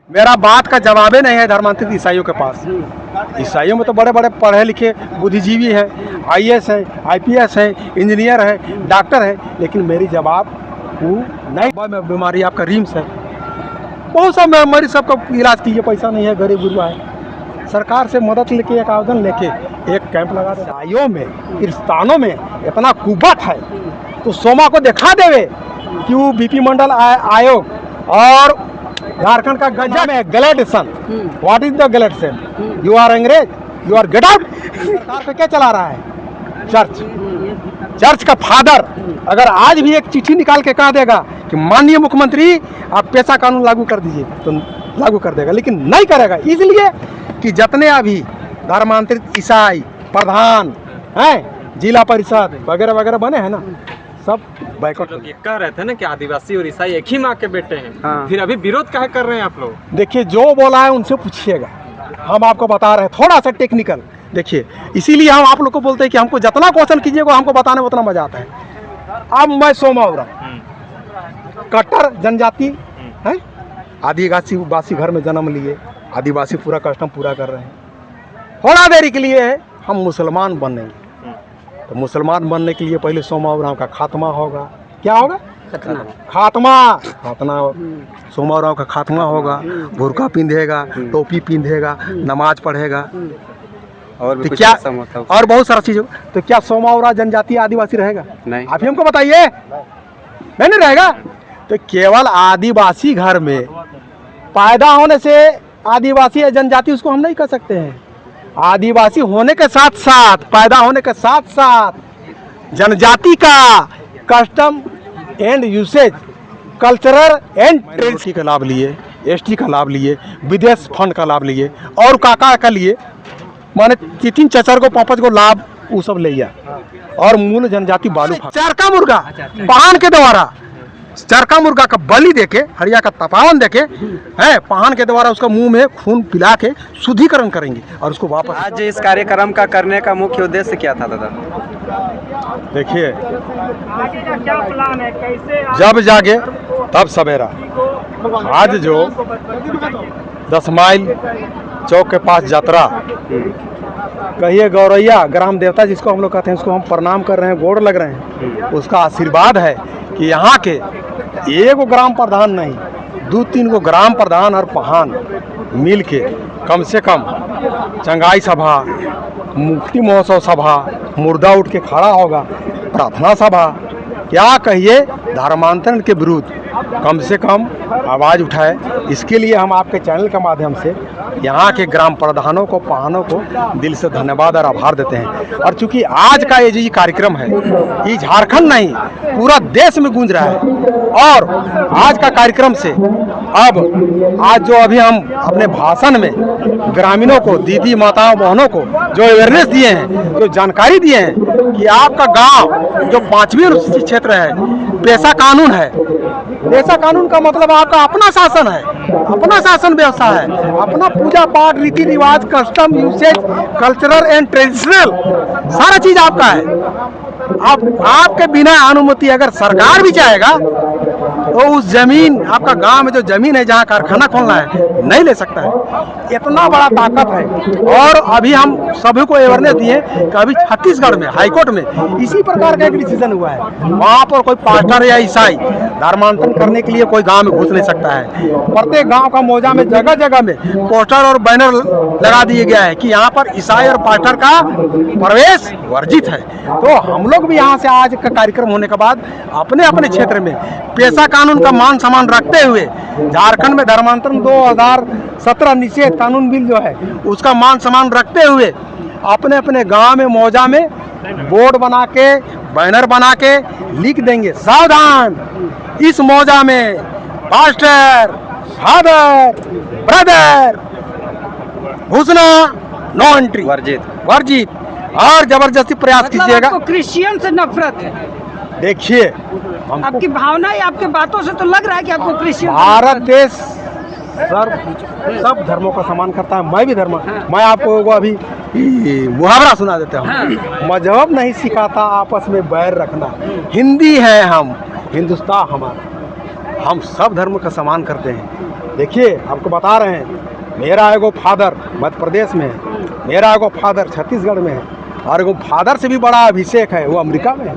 मेरा बात का जवाब ही नहीं है धर्मांतरित ईसाइयों के पास। ईसाइयों में तो बड़े बड़े पढ़े लिखे बुद्धिजीवी हैं, आईएएस हैं, आईपीएस हैं, इंजीनियर हैं, डॉक्टर हैं, लेकिन मेरी जवाब वो नहीं। बीमारी आपका रिम्स है, बहुत सा मरीज सबका इलाज कीजिए, पैसा नहीं है, गरीब गुरुआ है। सरकार से मदद लेके एक आवेदन लेके एक कैंप लगा दे। ईसाइयों में, क्रिस्तानों में इतना कुबत है तो सोमा को दिखा देवे कि वो बीपी मंडल आयोग और झारखंड का गजब है गलेडिसन। व्हाट इज द गलेडिसन? यू आर अंग्रेज, यू आर गेट आउट। सरकार पे क्या चला रहा है? चर्च। चर्च का फादर अगर आज भी एक चिट्ठी निकाल के कह देगा कि माननीय मुख्यमंत्री आप पेशा कानून लागू कर दीजिए, तो लागू कर देगा, लेकिन नहीं करेगा, इसलिए कि जितने अभी धर्मांतरित ईसाई प्रधान हैं, जिला परिषद वगैरह वगैरह बने हैं ना, सब बैकआउट। लोग ये कह रहे थे ना कि आदिवासी और ईसाई एक ही माँ के बेटे हैं। हाँ। फिर अभी विरोध काहे कर रहे हैं आप लोग? देखिए, जो बोला है उनसे पूछिएगा, हम आपको बता रहे हैं थोड़ा सा टेक्निकल। देखिए, इसीलिए हम आप लोग को बोलते हैं कि हमको जितना क्वेश्चन कीजिएगा हमको बताने में उतना मजा आता है। अब मैं सोमा उरांव कट्टर जनजाति है, आदिवासी घर में जन्म लिए, आदिवासी पूरा कस्टम पूरा कर रहे हैं। थोड़ा देरी के लिए हम मुसलमान बनेंगे, तो मुसलमान बनने के लिए पहले सोमा उरांव का खात्मा होगा। क्या होगा? खात्मा। सोमा उरांव का खात्मा होगा, बुर्का पिंधेगा, टोपी पिंधेगा, नमाज पढ़ेगा, और तो क्या और बहुत सारा चीज होगा। तो क्या सोमा उरांव जनजाति आदिवासी रहेगा? नहीं। आप ही हमको बताइए, नहीं रहेगा। तो केवल आदिवासी घर में पैदा होने से आदिवासी या जनजाति उसको हम नहीं कह सकते हैं। आदिवासी होने के साथ साथ, पैदा होने के साथ साथ जनजाति का custom and usage, cultural and tradition का लाभ लिए, एसटी का लाभ लिए, विदेश फंड का लाभ लिए, और काका का लिए, माने 3 चचर को 5 को लाभ वो सब ले लिया। और मूल जनजाति बालू चरका मुर्गा पान के द्वारा, चरका मुर्गा का बलि देके, हरिया का तपावन देके है, पान के द्वारा उसका मुंह में खून पिला के शुद्धिकरण करेंगे और उसको वापस। आज इस कार्यक्रम का करने का मुख्य उद्देश्य क्या था दादा? देखिए, क्या प्लान है, कैसे जब जागे तब सवेरा। आज जो 10 माइल चौक के पास यात्रा, कहिए गौरैया ग्राम देवता जिसको हम लोग कहते हैं, उसको हम प्रणाम कर रहे हैं, गोड़ लग रहे हैं। उसका आशीर्वाद है कि यहाँ के एक ग्राम प्रधान नहीं, 2-3 गो ग्राम प्रधान और पहान मिल के कम से कम चंगाई सभा, मुक्ति महोत्सव सभा, मुर्दा उठ के खड़ा होगा, प्रार्थना सभा, क्या कहिए धर्मांतरण के विरुद्ध कम से कम आवाज़ उठाए। इसके लिए हम आपके चैनल के माध्यम से यहाँ के ग्राम प्रधानों को, पहानों को दिल से धन्यवाद और आभार देते हैं। और चूंकि आज का ये जो कार्यक्रम है, ये झारखंड नहीं पूरा देश में गूंज रहा है, और आज का कार्यक्रम से अब आज जो अभी हम अपने भाषण में ग्रामीणों को, दीदी माताओं बहनों को जो अवेयरनेस दिए हैं, जो जानकारी दिए हैं कि आपका गांव जो 5वीं अनुसूचित क्षेत्र है, पेशा कानून है। पेशा कानून का मतलब आपका अपना शासन है, अपना शासन व्यवस्था है, अपना पूजा पाठ, रीति रिवाज, custom, usage, cultural and traditional सारा चीज आपका है। अब आपके बिना अनुमति अगर सरकार भी चाहेगा तो उस जमीन, आपका गांव में जो जमीन है जहां कारखाना खोलना है, नहीं ले सकता है। इतना बड़ा ताकत है। और अभी हम सभी को अवेयरनेस दिए कि अभी छत्तीसगढ़ में हाईकोर्ट में इसी प्रकार का एक डिसीजन हुआ है। वहाँ पर कोई पास्टर या ईसाई धर्मांतरण करने के लिए कोई गांव में घुस नहीं सकता है। प्रत्येक गांव का मौजा में जगह जगह में पोस्टर और बैनर लगा दिए गया है कि यहाँ पर ईसाई और पास्टर का प्रवेश वर्जित है। तो हम लोग भी यहाँ से आज का कार्यक्रम होने के बाद अपने अपने क्षेत्र में पेशा कानून का मान सम्मान रखते हुए, झारखंड में धर्मांतरण 2017 निषेध कानून बिल जो है उसका मान सम्मान रखते हुए अपने अपने गांव में, मौजा में बोर्ड बना के, बैनर बना के लिख देंगे, सावधान, इस मौजा में पास्टर, फादर, ब्रदर घुसना नो एंट्री, वर्जित। और जबरदस्ती प्रयास कीजिएगा। क्रिश्चियन से नफरत है। देखिए, आपकी भावना या आपके बातों से तो लग रहा है कि आपको क्रिश्चियन। भारत देश सब धर्मों का सम्मान करता है, मैं भी धर्म। मैं आपको अभी मुहावरा सुना देता हूँ। मजहब नहीं सिखाता आपस में बैर रखना, हिंदी है हम, हिंदुस्तान हमारा, हम सब धर्म का सम्मान करते हैं। देखिए आपको बता रहे हैं, मेरा एगो फादर मध्य प्रदेश में है, मेरा एगो फादर छत्तीसगढ़ में है, और एगो फादर से भी बड़ा अभिषेक है, वो अमेरिका में है।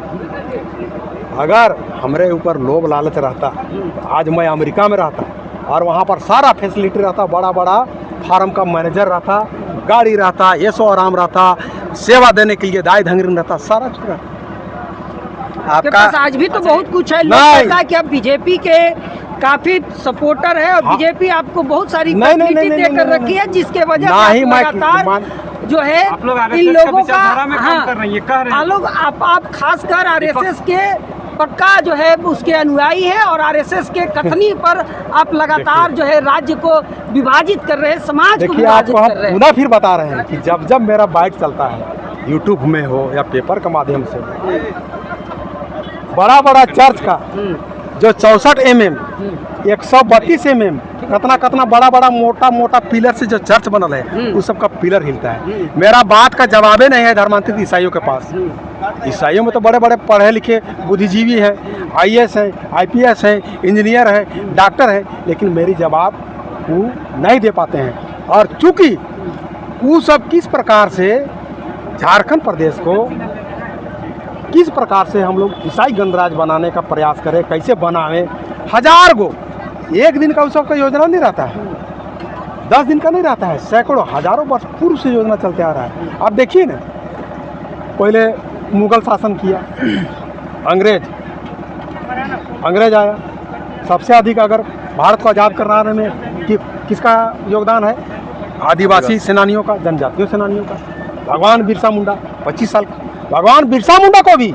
अगर हमारे ऊपर लोभ लालच रहता तो आज मैं अमेरिका में रहता और वहाँ पर सारा फैसिलिटी रहता, बड़ा बड़ा फार्म का मैनेजर रहता, गाड़ी रहता, ऐशो आराम रहता, सेवा देने के लिए दाई धंगरी रहता, सारा चीज रहता। आपके पास आज भी तो बहुत कुछ है। लोग नहीं। कहता है कि आप बीजेपी के काफी सपोर्टर है और हाँ। बीजेपी आपको बहुत सारी नहीं, नहीं, फैसिलिटी नहीं, देकर नहीं, रखी है, जिसके वजह से नहीं, आप मैं लगातार जो है आप लोग इन RSS लोगों का विचारधारा में काम कर रहे हैं, ये कह रहे हैं। लोग आप खासकर आरएसएस के पक्का जो है उसके अनुयायी है और आरएसएस के कथनी पर आप लगातार जो है राज्य को विभाजित कर रहे हैं, समाज को देखिए विभाजित आपको कर हम रहे हैं। पुनः फिर बता रहे हैं कि जब जब मेरा बाइक चलता है, यूट्यूब में हो या पेपर के माध्यम से, बड़ा बड़ा चर्च का जो 64 mm 132 mm कतना कतना बड़ा बड़ा मोटा मोटा पिलर से जो चर्च बनल है, उस सब का पिलर हिलता है। मेरा बात का जवाबे नहीं है धर्मांतरित ईसाइयों के पास। ईसाइयों में तो बड़े बड़े पढ़े लिखे बुद्धिजीवी हैं, IAS हैं, IPS हैं, इंजीनियर हैं, डॉक्टर हैं, लेकिन मेरी जवाब वो नहीं दे पाते हैं। और चूंकि वो सब किस प्रकार से झारखंड प्रदेश को किस प्रकार से हम लोग ईसाई गणराज्य बनाने का प्रयास करें, कैसे बनावें, हजार गो एक दिन का उस सबका योजना नहीं रहता है, 10 दिन का नहीं रहता है, सैकड़ों हजारों वर्ष पूर्व से योजना चलते आ रहा है। आप देखिए ना, पहले मुगल शासन किया, अंग्रेज आया, सबसे अधिक अगर भारत को आज़ाद कराने में किसका योगदान है? आदिवासी सेनानियों का, जनजातीय सेनानियों का। भगवान बिरसा मुंडा 25 साल, भगवान बिरसा मुंडा को भी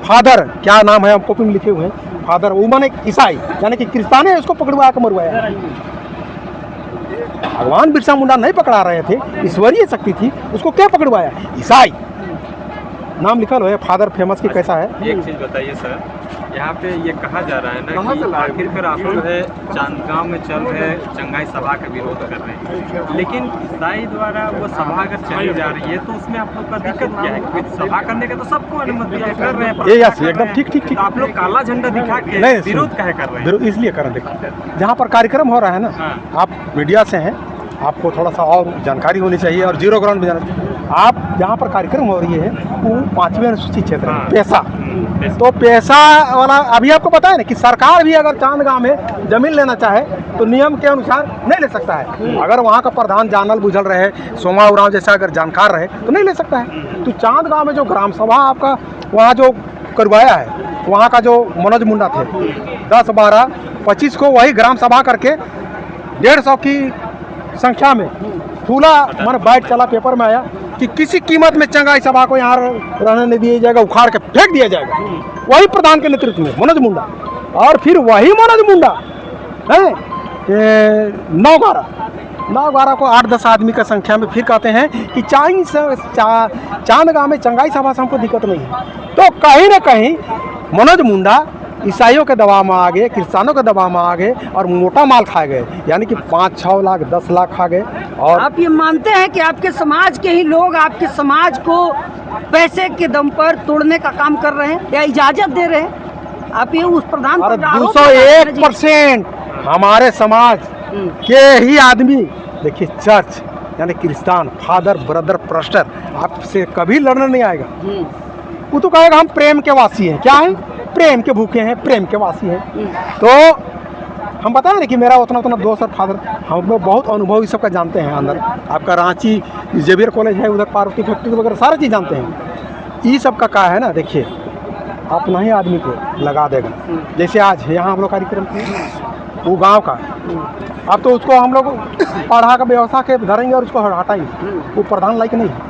फादर, क्या नाम है हम कॉपी में लिखे हुए हैं, फादर वो माने ईसाई यानी कि क्रिस्तान है, उसको पकड़वाया के मरवाया। भगवान बिरसा मुंडा नहीं पकड़ा रहे थे, ईश्वरीय शक्ति थी, उसको क्या पकड़वाया? ईसाई। नाम लिखा है फादर फेमस की कैसा है। एक चीज बताइए सर, यहाँ पे ये कहा जा रहा है ना कि आखिरकार आप लोग है चांदगांव में चल रहे चंगाई सभा का विरोध कर रहे हैं, लेकिन ईसाई द्वारा वो सभा अगर चली जा रही है तो उसमें आप लोग का दिक्कत क्या है? क्योंकि सभा करने का तो सबको अनुमति है, कर रहे हैं, ये यस एकदम ठीक ठीक ठीक। तो आप लोग काला झंडा दिखा के नहीं, विरोध काहे कर रहे हैं? विरोध इसलिए कर रहे हैं, जहाँ पर कार्यक्रम हो रहा है ना, हाँ। आप मीडिया से हैं, आपको थोड़ा सा और जानकारी होनी चाहिए और जीरो ग्राउंड में जाना चाहिए। आप जहाँ पर कार्यक्रम हो रही है वो 5वें अनुसूचित क्षेत्र है, हाँ। पैसा। तो पैसा वाला अभी आपको पता है ना कि सरकार भी अगर चांदगांव में जमीन लेना चाहे तो नियम के अनुसार नहीं ले सकता है। अगर वहाँ का प्रधान जानल बुझल रहे, सोमा उरांव जैसा अगर जानकार रहे तो नहीं ले सकता है। तो चांदगांव में जो ग्राम सभा आपका वहाँ जो करवाया है, वहाँ का जो मनोज मुंडा थे 10, 12, 25 को वही ग्राम सभा करके 150 की संख्या में फूला मन बाइट चला, पेपर में आया कि किसी कीमत में चंगाई सभा को यहाँ रहने नहीं दिया जाएगा, उखाड़ के फेंक दिया जाएगा। वही प्रधान के नेतृत्व में मनोज मुंडा, और फिर वही मनोज मुंडा है 9-12 को 8-10 आदमी का संख्या में फिर कहते हैं कि चांदगांव में चंगाई सभा से हमको दिक्कत नहीं है। तो कहीं ना कहीं मनोज मुंडा ईसाइयों के दबाव में आ गए, क्रिश्चियनों के दबाव में आ गए और मोटा माल खा गए, यानी कि 5-6 लाख 10 लाख खा गए। और आप ये मानते हैं कि आपके समाज के ही लोग आपके समाज को पैसे के दम पर तोड़ने का काम कर रहे हैं या इजाजत दे रहे हैं? आप ये उस प्रधान पर आरोप लगा रहे हैं जी। 201% हमारे समाज के ही आदमी, देखिए चर्च यानी क्रिश्चियन, फादर ब्रदर प्रस्टर आपसे कभी लड़ने नहीं आएगा। वो तो कहेगा हम प्रेम के वासी हैं। क्या है? प्रेम के भूखे हैं, प्रेम के वासी हैं। तो हम बताएं ना कि मेरा उतना दोस्त और फादर, हम लोग बहुत अनुभव इस सब का जानते हैं। अंदर आपका रांची जेवियर कॉलेज है, उधर पार्वती फैक्ट्री वगैरह सारी चीज़ जानते हैं। ये सब का है ना, देखिए अपना ही आदमी को लगा देगा। जैसे आज यहाँ हम लोग कार्यक्रम किए, वो गांव का, अब तो उसको हम लोग पढ़ा का व्यवस्था के धरेंगे और उसको हटाएंगे। वो प्रधान लायक नहीं है।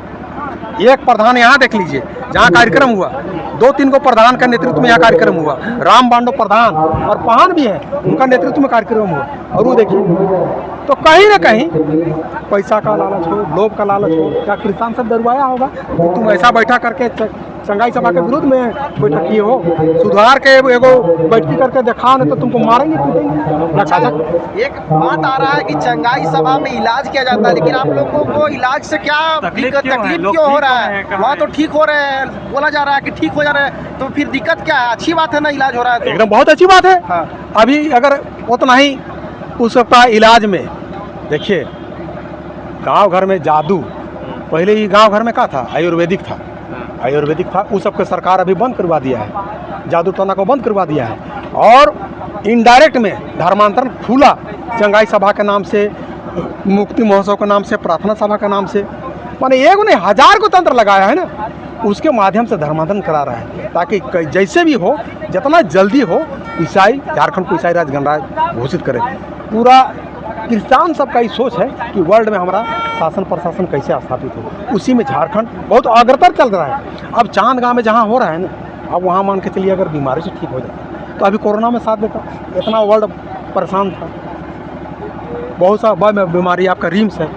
एक प्रधान यहाँ देख लीजिए, जहाँ कार्यक्रम हुआ 2-3 को प्रधान का नेतृत्व में यहाँ कार्यक्रम हुआ, राम बांडो प्रधान और पहान भी है, उनका नेतृत्व में कार्यक्रम हुआ। और वो देखिए, तो कहीं ना कहीं पैसा का लालच हो, लोभ का लालच हो, क्या किसान सब डरवाया होगा कि तुम ऐसा बैठा करके चंगाई सभा के विरुद्ध में बैठक किए हो, सुधार के एगो बैठकी करके दिखाओ, नहीं तो तुमको मारेंगे पीटेंगे। एक बात आ रहा है कि चंगाई सभा में इलाज किया जाता है, लेकिन आप लोगों को इलाज से क्या तकलीफ क्यों हो रहा है? वहाँ तो ठीक हो रहे हैं, बोला जा रहा है कि ठीक हो जा रहा है, तो फिर दिक्कत क्या है? अच्छी बात है ना, इलाज हो रहा है तो एकदम बहुत अच्छी बात है। हाँ। अभी अगर उतना ही उस सबका इलाज में देखिए गांव घर में जादू, पहले ही गांव घर में क्या था, आयुर्वेदिक था, आयुर्वेदिक था, उस सबके सरकार अभी बंद करवा दिया है, जादू टोना को बंद करवा दिया है। और इनडायरेक्ट में धर्मांतरण खुला, चंगाई सभा के नाम से, मुक्ति महोत्सव के नाम से, प्रार्थना सभा के नाम से, माने एक ने 1000 को तंत्र लगाया है ना, उसके माध्यम से धर्मांतरण करा रहा है, ताकि जैसे भी हो, जितना जल्दी हो, ईसाई झारखंड को ईसाई राज्य गणराज्य घोषित करे। पूरा क्रिस्तान सबका ही सोच है कि वर्ल्ड में हमारा शासन प्रशासन कैसे स्थापित हो, उसी में झारखंड बहुत अग्रतर चल रहा है। अब चांद गांव में जहाँ हो रहा है ना, अब वहाँ मान के चलिए अगर बीमारी से ठीक हो जाए तो अभी कोरोना में साथ देता, इतना वर्ल्ड परेशान था, बहुत सा बीमारी, आपका रिम्स है,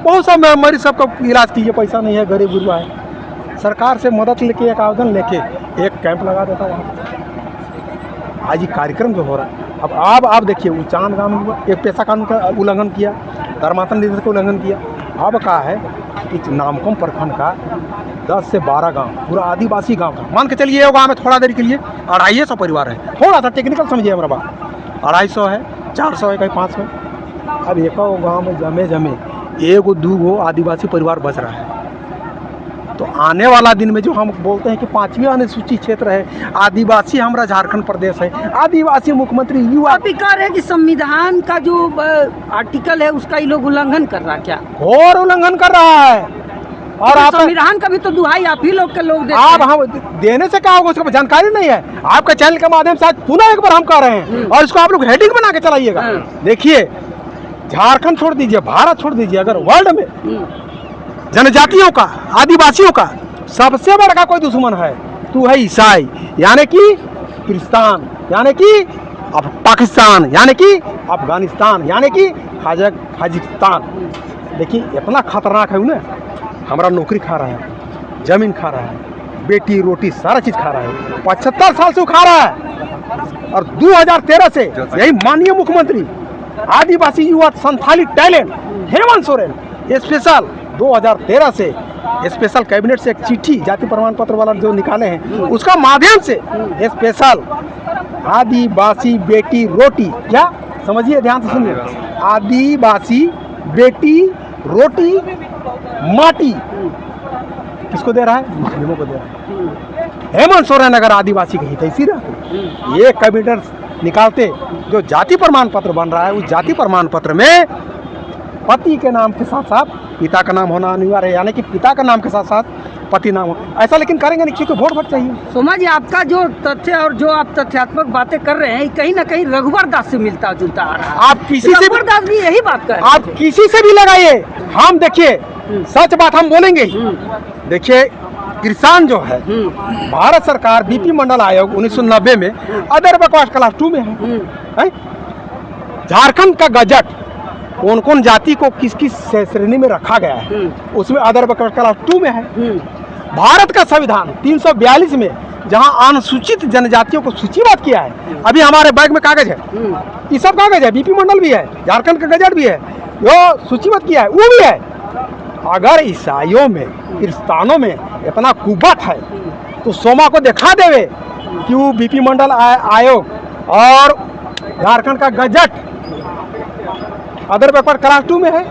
बहुत सा मरीज सबका इलाज कीजिए, पैसा नहीं है, गरीब गुरुआ है, सरकार से मदद लेके एक आवेदन लेके एक कैंप लगा देता वहाँ। आज ये कार्यक्रम जो हो रहा है, अब आप देखिए, वो चांद गांव में एक पेशा कानून का उल्लंघन किया, धर्मांतरण निर्देश का उल्लंघन किया। अब कहा है कि नामकुम प्रखंड का 10 से 12 गांव, पूरा आदिवासी गांव का, मान के चलिए वो गाँव में थोड़ा देर के लिए 250 परिवार है, थोड़ा सा टेक्निकल समझिए हमारा बात, 250 है, 400 है, कहीं 500 है। अब एक गाँव में जमे 1-2 आदिवासी परिवार बच रहा है। तो आने वाला दिन में जो हम बोलते हैं कि 5वीं अनुसूचित क्षेत्र है, आदिवासी हमारा झारखंड प्रदेश है, आदिवासी मुख्यमंत्री युवा, आप कह रहे हैं कि संविधान का जो आर्टिकल है उसका ये लोग उल्लंघन कर रहा, क्या घोर उल्लंघन कर रहा है। और आप संविधान का भी तो दुहाई आप ही लोग के लोग देते आप हैं। हम देने से क्या होगा, उसका जानकारी नहीं है। आपके चैनल के माध्यम से आज पुनः एक बार हम कह रहे हैं, और इसको आप लोग हेडिंग बना के चलाइएगा। देखिए, झारखंड छोड़ दीजिए, भारत छोड़ दीजिए, अगर वर्ल्ड में जनजातियों का, आदिवासियों का सबसे बड़ा कोई दुश्मन है तो है ईसाई, यानी कि क्रिस्तान, यानी कि अब पाकिस्तान, यानी कि अफगानिस्तान, यानी कि कजाकिस्तान। देखिए इतना खतरनाक है उन्हें, हमारा नौकरी खा रहा है, जमीन खा रहा है, बेटी रोटी सारा चीज खा रहा है, 75 साल से वो खा रहा है। और 2013 से यही माननीय मुख्यमंत्री आदिवासी युवा संथाली टैलेंट हेमंत सोरेन स्पेशल 2013 से स्पेशल कैबिनेट से एक चिट्ठी जाति प्रमाण पत्र वाला जो निकाले हैं, उसका माध्यम से स्पेशल आदिवासी बेटी रोटी, क्या समझिए, ध्यान से सुनिए, आदिवासी बेटी रोटी माटी किसको दे रहा है, मुस्लिमों को दे रहा है। हेमंत सोरेन अगर आदिवासी के हितैषी रहते, ये कैबिनेट निकालते, जो जाति प्रमाण पत्र बन रहा है उस जाति प्रमाण पत्र में पति के नाम के साथ साथ पिता का नाम होना अनिवार्य है, यानी कि पिता का नाम के साथ साथ पति नाम हो, ऐसा लेकिन करेंगे नहीं क्योंकि वोट चाहिए। सोमा जी, आपका जो तथ्य और जो आप तथ्यात्मक बातें कर रहे हैं कहीं ना कहीं रघुवर दास से मिलता जुलता आ रहा है। आप किसी से, रघुवर दास भी यही बात कर रहे हैं, आप किसी से भी लगाइए, हम देखिए सच बात हम बोलेंगे। देखिए किसान जो है, भारत सरकार बीपी मंडल आयोग 1990 में अदर बैकवर्ड क्लास 2 में है। झारखंड का गजट कौन कौन जाति को किस किस श्रेणी में रखा गया है, उसमें अदर बैकवर्ड क्लास 2 में है। भारत का संविधान 342 में जहां अनुसूचित जनजातियों को सूचीबद्ध किया है, अभी हमारे बैग में कागज है, ये सब कागज है, बीपी मंडल भी है, झारखंड का गजट भी है, जो सूचीबद्ध किया है वो भी है। अगर ईसाइयों में, क्रिस्तानों में इतना कुबत है तो सोमा को दिखा देवे कि वो बीपी मंडल आयोग और झारखंड का गजट अदर बैकवर्ड क्लास 2 में है।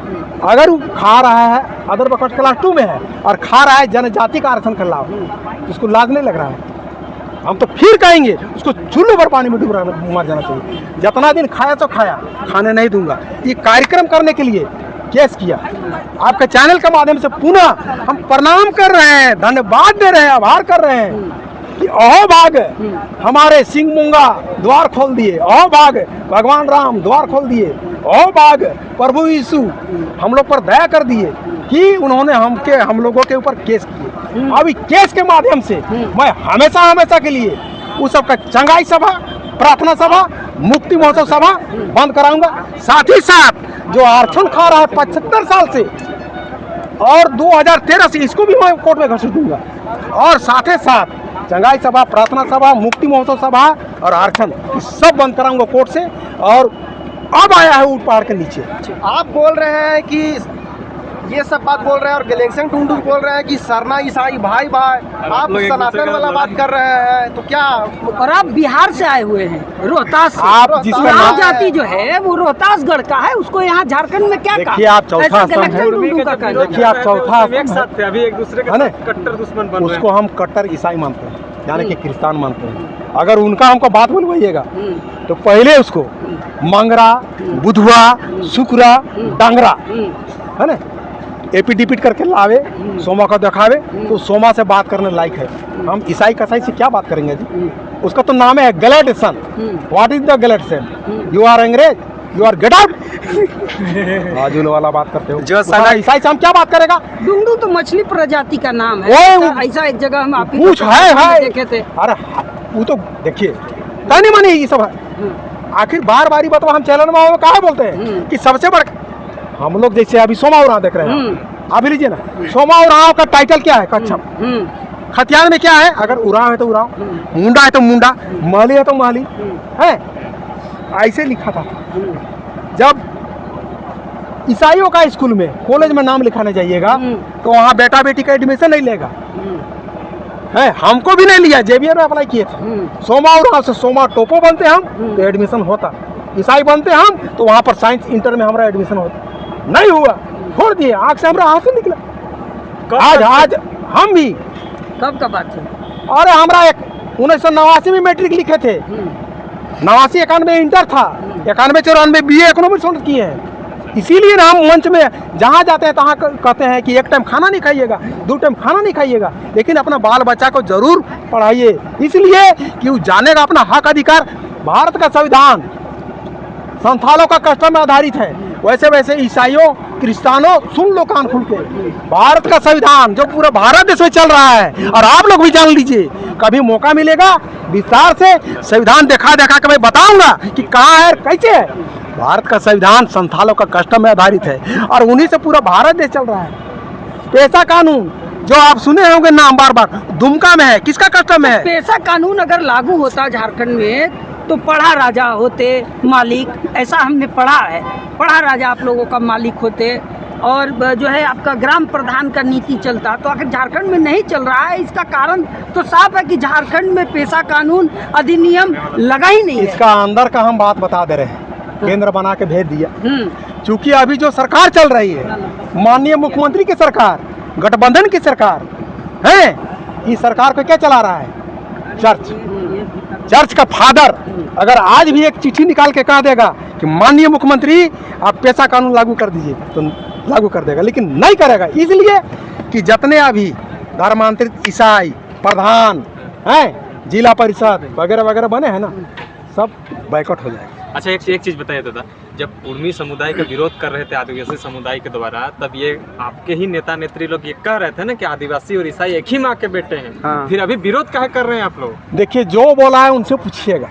अगर वो खा रहा है अदर बैकवर्ड क्लास 2 में है और खा रहा है जनजाति का आरक्षण का लाभ, उसको लाज नहीं लग रहा है। हम तो फिर कहेंगे उसको चुल्लू भर पानी में डूब मर जाना चाहिए। जितना दिन खाया तो खाया, खाने नहीं दूंगा। ये कार्यक्रम करने के लिए केस किया, आपके चैनल के माध्यम से पुनः हम प्रणाम कर रहे हैं, धन्यवाद दे रहे हैं, आभार कर रहे हैं कि अहो भाग हमारे सिंह मुंगा द्वार खोल दिए, अहो भाग भगवान राम द्वार खोल दिए, अहो भाग प्रभु यीशु हम लोग पर दया कर दिए कि उन्होंने हम लोगों के ऊपर केस किए। अभी केस के माध्यम से मैं हमेशा के लिए उस सबका चंगाई सभा, प्रार्थना सभा, मुक्ति महोत्सव सभा बंद कराऊंगा। साथ ही साथ जो आरक्षण खा रहा है 75 साल से और 2013 से, इसको भी मैं कोर्ट में घसीट दूंगा। और साथ ही साथ चंगाई सभा, प्रार्थना सभा, मुक्ति महोत्सव सभा और आरक्षण सब बंद कराऊंगा कोर्ट से। और अब आया है ऊट पहाड़ के नीचे। आप बोल रहे हैं कि ये सब बात बोल रहे हैं और गैलेक्सन टुंडू बोल रहे हैं कि सरना ईसाई भाई भाई, आप सनातन वाला बात कर रहे हैं, तो क्या? और आप बिहार से आए हुए हैं, रोहतास से। आप जिसका उरांव नाम जाति जो है वो रोहतासगढ़ का है, उसको यहाँ झारखंड में क्या देखिए, आप चौथा स्थान है। देखिए, आप चौथा एक साथ थे, अभी एक दूसरे के साथ कट्टर दुश्मन बन रहे हैं। उसको हम कट्टर ईसाई मानते हैं, यानी कि क्रिस्तान मानते हैं। अगर उनका हमको बात बोलवाइएगा तो पहले उसको मंगरा, बुधवा, शुक्रा, डांगरा, है ना, एपिडिपिट करके लावे, सोमा को दिखावे, तो सोमा से बात करने लायक है। हम ईसाई कसाई से क्या बात करेंगे जी? उसका तो नाम है गैलेक्सन। व्हाट इज द गैलेक्सन? यू आर अंग्रेज, यू आर गेट आउट। आजुल वाला बात करते हो जो सारा ईसाई से हम क्या बात करेगा? डुंडू तो मछली प्रजाति का नाम है। ऐसा एक जगह हम आप पूछ है देखे थे। अरे वो तो देखिए तनी मनी ये सब है। आखिर बार बारी बतवा हम चैनल में कहा बोलते हैं कि सबसे बड़ा हम लोग जैसे अभी सोमा उरांव देख रहे हैं, अभी लीजिए ना, सोमा उरांव का टाइटल क्या है? कच्छप। खतियान में क्या है? अगर उरांव है तो उरांव, मुंडा है तो मुंडा, महली है तो महली है, ऐसे लिखा था। जब ईसाइयों का स्कूल में कॉलेज में नाम लिखाने जाइएगा तो वहाँ बेटा बेटी का एडमिशन नहीं लेगा है। हमको भी नहीं लिया, जेबीआर में अप्लाई किए थे। सोमा उरांव से सोमा टोपो बनते हम तो एडमिशन होता, ईसाई बनते हम तो वहाँ पर साइंस इंटर में हमारा एडमिशन होता, नहीं हुआ, छोड़ दिए। आँख से हमारा आंसू निकला। आज हम भी कब का बात है? अरे हमारा 1989 में मैट्रिक लिखे थे, 89 91 इंटर था, 91 94 BA इकोनॉमिक्स किए हैं। इसीलिए ना हम मंच में जहाँ जाते हैं तहाँ कहते हैं कि एक टाइम खाना नहीं खाइएगा, 2 टाइम खाना नहीं खाइएगा, लेकिन अपना बाल बच्चा को जरूर पढ़ाइए, इसलिए कि वो जानेगा अपना हक अधिकार। भारत का संविधान संथालों का कष्ट में आधारित है, वैसे वैसे ईसाइयों क्रिस्तानों सुन लो कान खुल के। भारत का संविधान जो पूरा भारत देश में चल रहा है, और आप लोग भी जान लीजिए, कभी मौका मिलेगा विस्तार से संविधान दिखा के मैं बताऊंगा कि कहाँ है कैसे है। भारत का संविधान संथालों का कष्ट में आधारित है और उन्हीं से पूरा भारत देश चल रहा है। पेशा कानून जो आप सुने होंगे नाम बार बार, दुमका में है, किसका कस्टम है? पेशा कानून अगर लागू होता झारखंड में तो पढ़ा राजा होते मालिक, ऐसा हमने पढ़ा है। पढ़ा राजा आप लोगों का मालिक होते और जो है आपका ग्राम प्रधान का नीति चलता। तो अगर झारखंड में नहीं चल रहा है, इसका कारण तो साफ है कि झारखंड में पेशा कानून अधिनियम लगा ही नहीं है। इसका अंदर का हम बात बता दे रहे हैं, केंद्र बना के भेज दिया। चूंकि अभी जो सरकार चल रही है, माननीय मुख्यमंत्री की सरकार, गठबंधन की सरकार है, इस सरकार को क्या चला रहा है? चर्च का फादर अगर आज भी एक चिट्ठी निकाल के कह देगा कि माननीय मुख्यमंत्री आप पेशा कानून लागू कर दीजिए, तो लागू कर देगा, लेकिन नहीं करेगा, इसलिए कि जितने अभी धर्मांतरित ईसाई प्रधान हैं, जिला परिषद वगैरह वगैरह बने हैं ना, सब बैकआउट हो जाएगा। अच्छा, एक चीज़ बताइए दादा, जब उर्मी समुदाय का विरोध कर रहे थे आदिवासी समुदाय के द्वारा, तब ये आपके ही नेता नेत्री लोग ये कह रहे थे ना कि आदिवासी और ईसाई एक ही माँ के बेटे हैं। हाँ। फिर अभी विरोध काहे कर रहे हैं आप लोग? देखिए, जो बोला है उनसे पूछिएगा,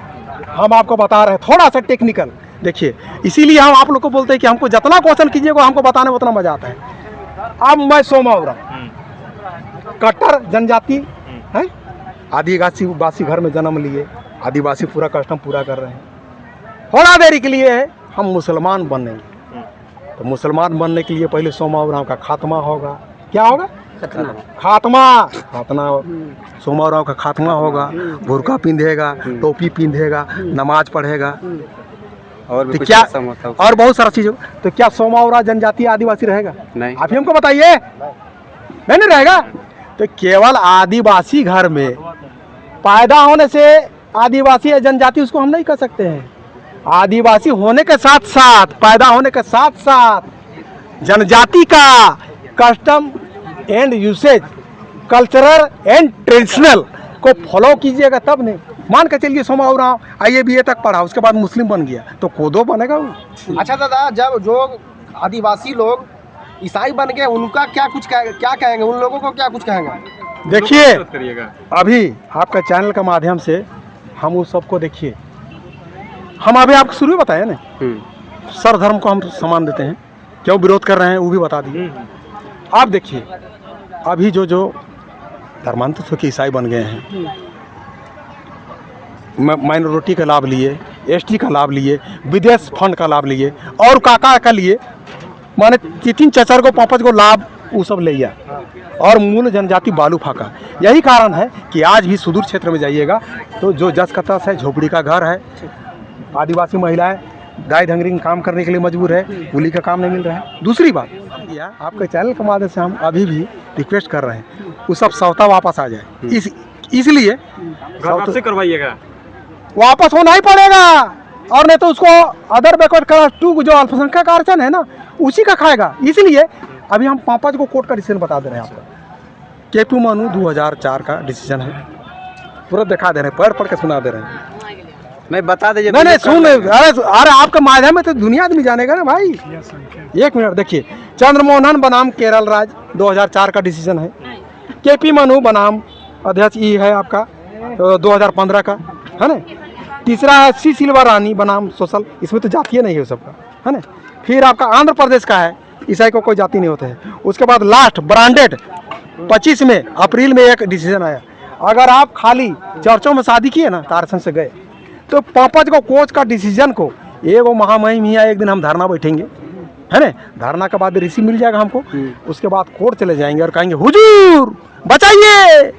हम आपको बता रहे हैं थोड़ा सा टेक्निकल। देखिए, इसीलिए हम आप लोग को बोलते हैं कि हमको जितना क्वेश्चन कीजिएगा हमको बताने में उतना मजा आता है। अब मैं सोमा उरांव कट्टर जनजाति है, आदिवासी घर में जन्म लिए, आदिवासी पूरा कस्टम पूरा कर रहे हैं। थोड़ा देरी के लिए हम मुसलमान बनेंगे, तो मुसलमान बनने के लिए पहले सोमा उरांव का खात्मा होगा। क्या होगा? खात्मा सोमा उरांव का खात्मा होगा। बुर्का पिंधेगा, टोपी पिंधेगा, नमाज पढ़ेगा और तो क्या और बहुत सारा चीज। तो क्या सोमा उरांव जनजाति आदिवासी रहेगा? नहीं। आप ही हमको बताइए, नहीं रहेगा। तो केवल आदिवासी घर में पैदा होने से आदिवासी या जनजाति उसको हम नहीं कह सकते हैं। आदिवासी होने के साथ साथ, पैदा होने के साथ साथ जनजाति का custom and usage, cultural and traditional को फॉलो कीजिएगा, तब नहीं। मान के चलिए सोमा उरांव IABA तक पढ़ा, उसके बाद मुस्लिम बन गया, तो कोदो बनेगा वो। अच्छा दादा, जब जो आदिवासी लोग ईसाई बन गए, उनका क्या कहेंगे? उन लोगों को क्या कुछ कहेंगे? देखिए, अभी आपका चैनल का माध्यम से हम उस सबको, देखिए, हम अभी आपको शुरू में बताया ना, सर्व धर्म को हम सम्मान देते हैं, क्यों विरोध कर रहे हैं वो भी बता दिए। आप देखिए, अभी जो धर्मांतरित होकर ईसाई बन गए हैं, माइनॉरिटी का लाभ लिए, ST का लाभ लिए, विदेश फंड का लाभ लिए और काका का लिए, माने तीन चचर को 5 को लाभ वो सब ले गया और मूल जनजाति बालू फाका। यही कारण है कि आज भी सुदूर क्षेत्र में जाइएगा तो जो जस का तस है, झोपड़ी का घर है, आदिवासी महिलाएं गाय डंगरी में काम करने के लिए मजबूर है, कुली का काम नहीं मिल रहा है। दूसरी बात या आपके चैनल के माध्यम से हम अभी भी रिक्वेस्ट कर रहे हैं वो सब सौता वापस आ जाए। इसलिए वापस करवाइएगा, वापस होना ही पड़ेगा और नहीं तो उसको अदर बैकवर्ड क्लास 2 जो अल्पसंख्यक आरक्षण है ना उसी का खाएगा। इसलिए अभी हम 5 को कोर्ट का डिसीजन बता दे रहे हैं आपको। केपी मानू 2004 का डिसीजन है, पूरा दिखा दे रहे हैं, पढ़ के सुना दे रहे हैं। मैं बता दीजिए। नहीं सुन, अरे आपका माध्यम में तो दुनिया आदमी जानेगा ना भाई। 1 मिनट देखिए, चंद्रमोहन बनाम केरल राज 2004 का डिसीजन है। केपी मानू बनाम अध्यक्ष ई है आपका 2015 का, है ना। तीसरा है सी सिल्वा रानी बनाम सोशल, इसमें तो जातीय नहीं है सबका, है ना। फिर आपका आंध्र प्रदेश का है, ईसाई को कोई जाति नहीं होते हैं। उसके बाद लास्ट ब्रांडेड 25 में अप्रैल में एक डिसीजन आया, अगर आप खाली चर्चों में शादी किए ना तारसन से गए तो 5 को कोच का डिसीजन को एगो महामहिम ही एक दिन हम धरना बैठेंगे, है ना। धरना के बाद रिसीव मिल जाएगा हमको, उसके बाद कोर्ट चले जाएंगे और कहेंगे हुजूर बचाइए,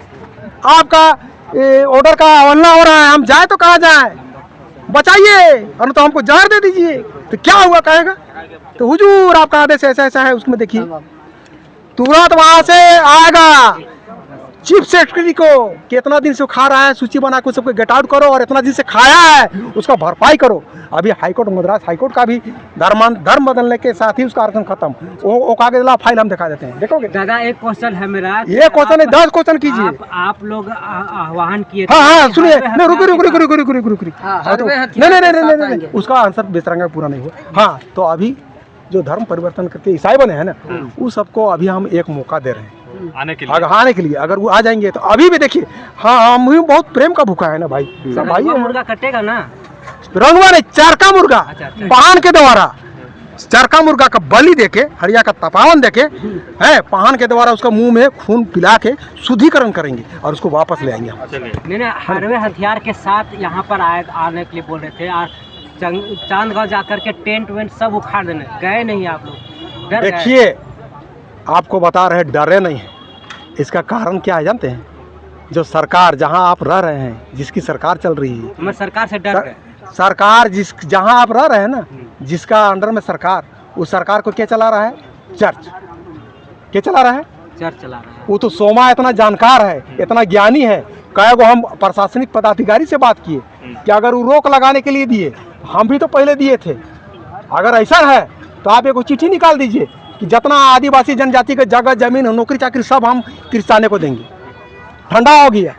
आपका ऑर्डर का अवहेलना हो रहा है, हम जाए तो कहाँ जाए, बचाइए, और तो हमको जहर दे दीजिए। तो क्या हुआ कहेगा, तो हुजूर आपका आदेश ऐसा ऐसा है, उसमें देखिए तुरंत वहां से आएगा चीफ सेक्रेटरी को कितना दिन से खा रहा है, सूची बना के सबको गेट आउट करो और इतना दिन से खाया है उसका भरपाई करो। अभी हाईकोर्ट मद्रास हाईकोर्ट का भी धर्म बदलने के साथ ही उसका आरक्षण खत्म, वो कागज ला फाइल हम दिखा देते हैं, देखोगे। दादा एक क्वेश्चन है मेरा, ये क्वेश्चन है 10 क्वेश्चन कीजिए। आप लोग आह्वान किए, हाँ सुनिए, नहीं रुक उसका आंसर बेसरंगा पूरा नहीं हुआ। हाँ तो अभी जो धर्म परिवर्तन करके ईसाई बने हैं ना, उस सबको अभी हम एक मौका दे रहे हैं आने के लिए। अगर वो आ जाएंगे तो अभी भी देखिए, हाँ हम भी बहुत प्रेम का भूखा है ना भाई। सब भाई मुर्गा कटेगा ना, रंगवा नहीं, चरका मुर्गा पान के द्वारा, चरका मुर्गा का बलि देके, हरिया का तपावन देके है, पान के द्वारा उसका मुंह में खून पिला के शुद्धिकरण करेंगे और उसको वापस ले आएंगे हम। मैंने हरवे हथियार के साथ यहाँ पर आने के लिए बोल रहे थे, और चांदगांव जाकर के टेंट वेंट सब उखाड़ देने गए नहीं आप लोग? देखिए आपको बता रहे डरे नहीं है, इसका कारण क्या है जानते हैं? जो सरकार जहां आप रह रहे हैं, जिसकी सरकार चल रही है, मैं सरकार से डर गए। सरकार जहां आप रह रहे हैं ना, जिसका अंडर में सरकार, उस सरकार को क्या चला रहा है? चर्च। क्या चला रहा है? चर्च चला रहा है। वो तो सोमा इतना जानकार है, इतना ज्ञानी है। कई हम प्रशासनिक पदाधिकारी से बात किए कि अगर वो रोक लगाने के लिए दिए, हम भी तो पहले दिए थे, अगर ऐसा है तो आप एक चिट्ठी निकाल दीजिए कि जितना आदिवासी जनजाति के जगह जमीन नौकरी चाकरी सब हम क्रिस्ताने को देंगे। ठंडा हो गया।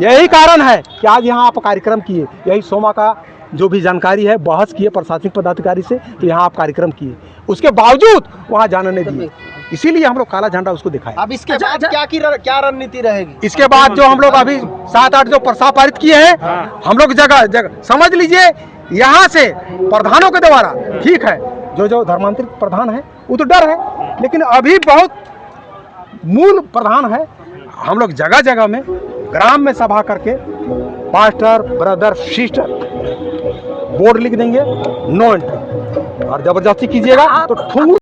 यही कारण है कि आज यहाँ आप कार्यक्रम किए, यही सोमा का जो भी जानकारी है बहस किए प्रशासनिक पदाधिकारी से, तो यहाँ आप कार्यक्रम किए, उसके बावजूद वहाँ जाने नहीं दिए। इसीलिए हम लोग काला झंडा उसको दिखाए। अब इसके बाद क्या रणनीति रहेगी? इसके बाद जो हम लोग अभी 7-8 जो प्रस्ताव पारित किए हैं, हम लोग जगह जगह समझ लीजिए, यहाँ से प्रधानों के द्वारा, ठीक है, जो धर्मांतरित प्रधान है वो तो डर है, लेकिन अभी बहुत मूल प्रधान है। हम लोग जगह जगह में ग्राम में सभा करके पास्टर ब्रदर सिस्टर बोर्ड लिख देंगे, नो एंट्री, और जबरदस्ती कीजिएगा तो ठूस